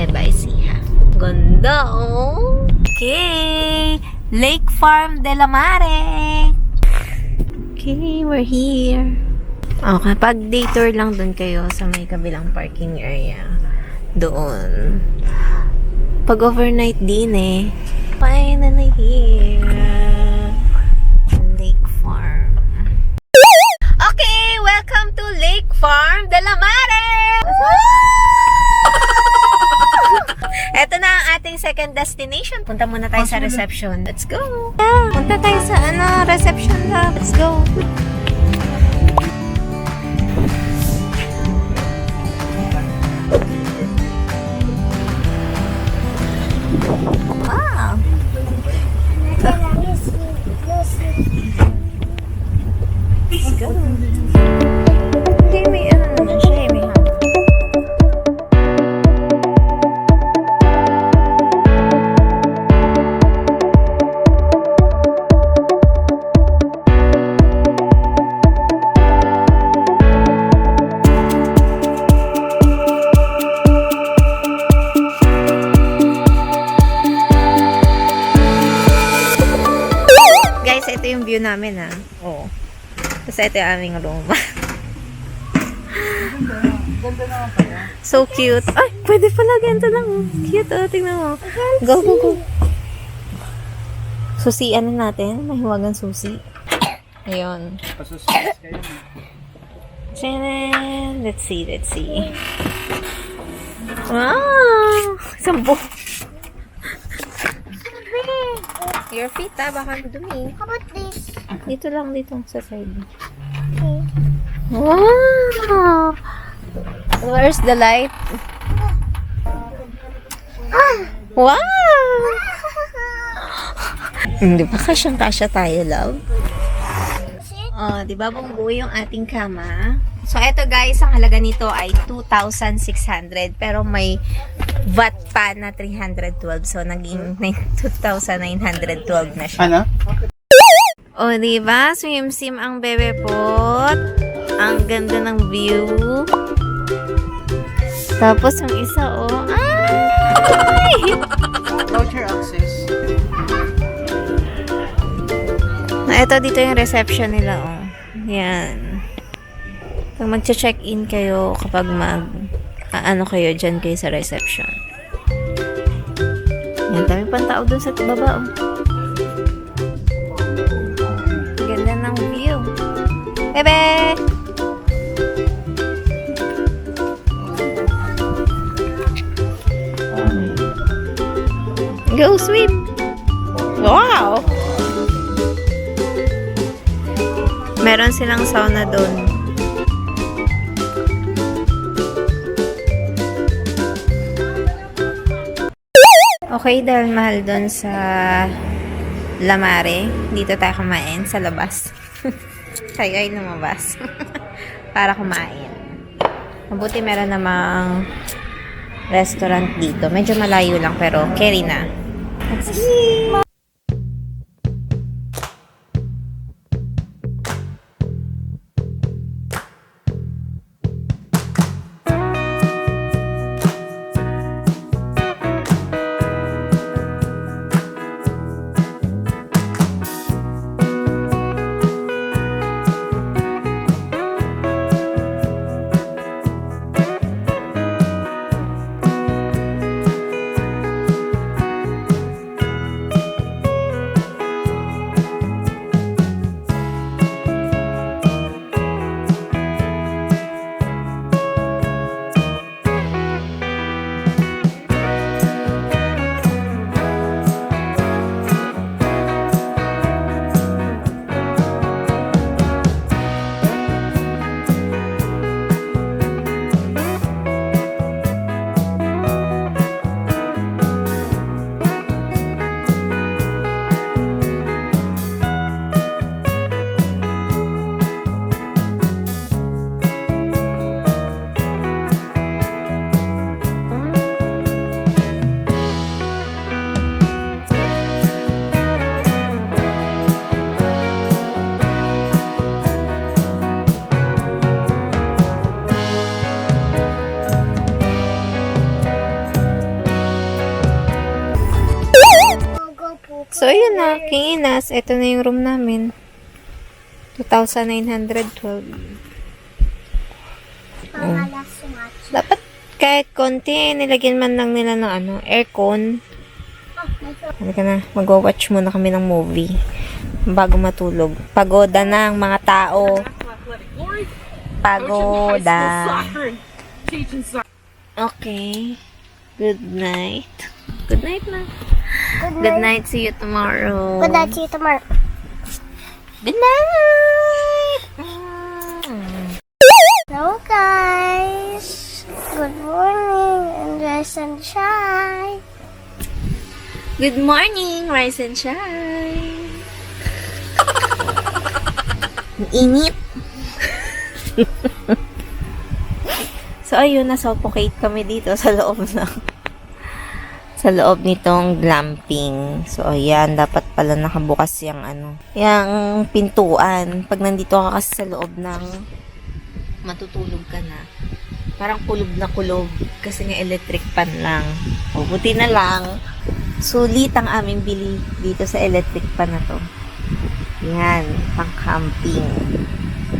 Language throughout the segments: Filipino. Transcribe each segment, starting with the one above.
Nueva Ecija. Ganda, oh! Okay! Lake Farm de la Mare! Okay, we're here. Okay, pag day tour lang dun kayo sa may kabilang parking area. Doon. Pag overnight din finally here. Lake Farm. Okay, welcome to Lake Farm de la Mare! Ito na ang ating second destination. Punta muna tayo sa reception. Let's go! Yeah, punta tayo sa reception na. Let's go! Wow! Let's go! Hindi, may naman siya may hapon. Guys, ito yung view namin Oo. Tapos ito yung aming room. Ganda naman pala. So cute. Ay, pwede pala ganito lang. Cute, tingnan mo. Go, go, go. Susi, natin? Mahiwagan susi. Ayun. Pasusulis kayo. Tchanan! Let's see. Wow! Sampo. Your feet, baka madumi. How about this? Dito lang, dito sa side. Okay. Wow! Where's the light? Wow! Di ba kasyang-kasya tayo, love? Oh, di ba bumuo yung ating kama? So, eto guys, ang halaga nito ay 2,600. Pero may VAT pa na 312. So, naging 2,912 na siya. Ano? O, diba? Swim-sim ang bebe pot. Ang ganda ng view. Tapos, ang isa, ay! Voucher access. Ito, dito yung reception nila, Yan. Pag mag-check-in kayo, kapag kayo, dyan kayo sa reception. Yan, dami pang tao dun sa baba, Ganda ng view. Bebe! Go swim! Wow! Meron silang sauna doon. Okay, dahil mahal doon sa La Mare, dito tayo kumain sa labas. Tayo ay lumabas. Para kumain. Mabuti meron namang restaurant dito. Medyo malayo lang pero carry na. Let's see! So, ayun na. King Inas. Ito na yung room namin. 2,912. Dapat kahit konti, nilagyan man lang nila ng aircon. Halika na. Mag-watch muna kami ng movie. Bago matulog. Pagoda na ang mga tao. Pagoda. Okay. Good night. Good night na. Good night. See you tomorrow. Good night, see you tomorrow. Good night. Hello guys. Good morning and rise and shine. Good morning, rise and shine. Ang init. So, ayun, na-suffocate kami dito sa loob nitong glamping. So, ayan, dapat pala nakabukas yung yung pintuan. Pag nandito ka kasi sa loob ng matutulog ka na, parang kulob na kulob kasi nga electric fan lang. O, buti na lang, sulit ang aming bili dito sa electric fan na to. Yan, pang camping.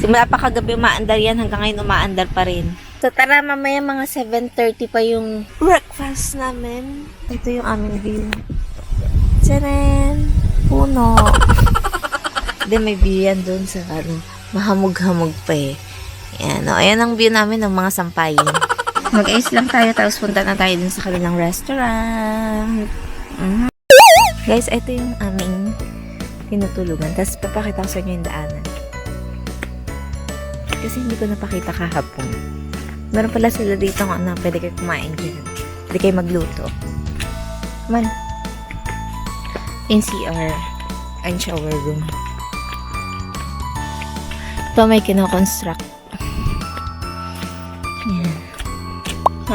Simula pa kagabi umaandar yan, hanggang ngayon umaandar pa rin. So tara, mamaya mga 7:30 pa yung breakfast namin. Ito yung aming view. Tcharan! Puno! Then may view yan dun sa mahamog-hamog pa eh. Ayan, ayan ang view namin ng mga sampayin. Mag-ice lang tayo, tapos punta na tayo dun sa kabilang restaurant. Guys, ito yung aming tinutulugan. Tapos papakita ko sa inyo yung daanan. Kasi hindi ko napakita kahapon. Meron pala sila dito ng pwede kayo kumain dyan. Pwede kayo magluto. Come on. In CR and shower room. Ito may kinoconstruct. Yan.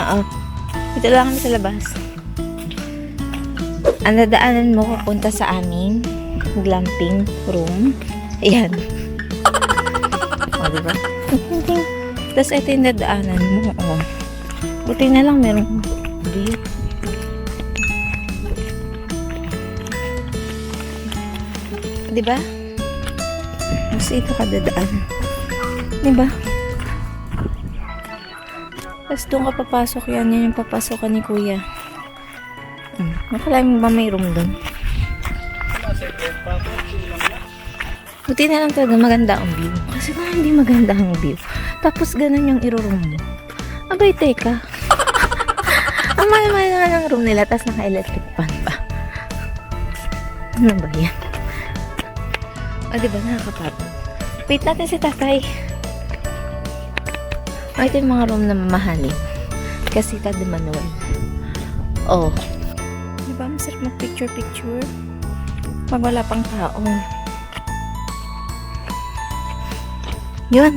Oo. Ito lang kami sa labas. Ang dadaanan mo pupunta sa aming glamping room. Ayan. O, diba? Tapos ito yung dadaanan mo. O. Buti na lang merong view. Diba? Tapos ito ka dadaan. Diba? Tapos doon ka papasok yan. Yan yung papasokan ni kuya. Nakala mo ba may room doon? Buti na lang talaga maganda ang view. Kasi kung hindi maganda ang view, tapos ganun yung iro-room mo. Abay, teka. Ang mahal-mahal na ng room nila, tapos naka-electric fan pa. Ano ba yan? O, diba nakakapagod? Wait natin si tatay. O, ito yung mga room na mamahalin. Kasi de Manuel. Oh. Diba, masarap mag-picture-picture? Pag wala pang tao. Yun.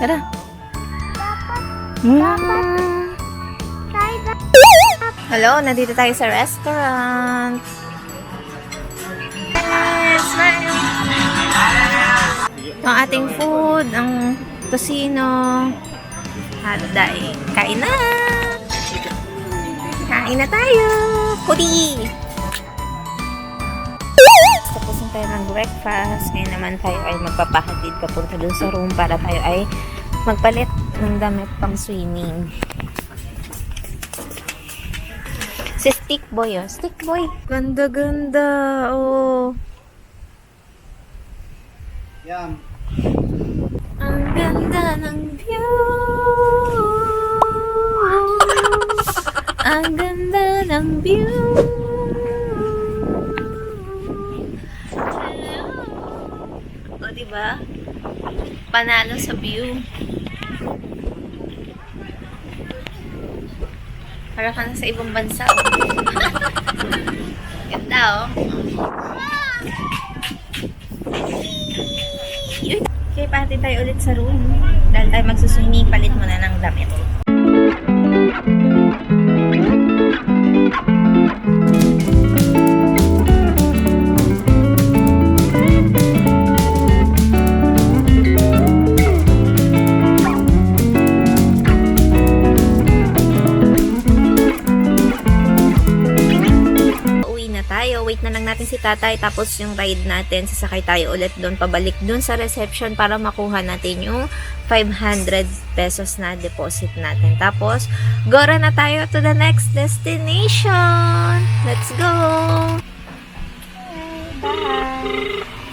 Tara. Hello, nandito tayo sa restaurant. Yes, ang ating food, ang tosino. Haday. Kain na! Kain na tayo! Kudi! Tapos na tayo ng breakfast. Ngayon naman tayo ay magpapahatid papunta dun sa room para tayo ay magpalit ng damit pang swimming. Si Stick Boy, oh. Stick Boy. Ganda-ganda, oh. Yan. Ang ganda ng view. Ang ganda ng view. O, diba? Panalo sa view. Para ka na sa ibang bansa, oh. Ganda, oh. Okay, pati tayo ulit sa room. Dahil tayo magsuswimming, palit muna ng damit. wait na lang natin si tatay, tapos yung ride natin, sasakay tayo ulit doon, pabalik doon sa reception para makuha natin yung 500 pesos na deposit natin. Tapos, gora na tayo to the next destination. Let's go! Bye.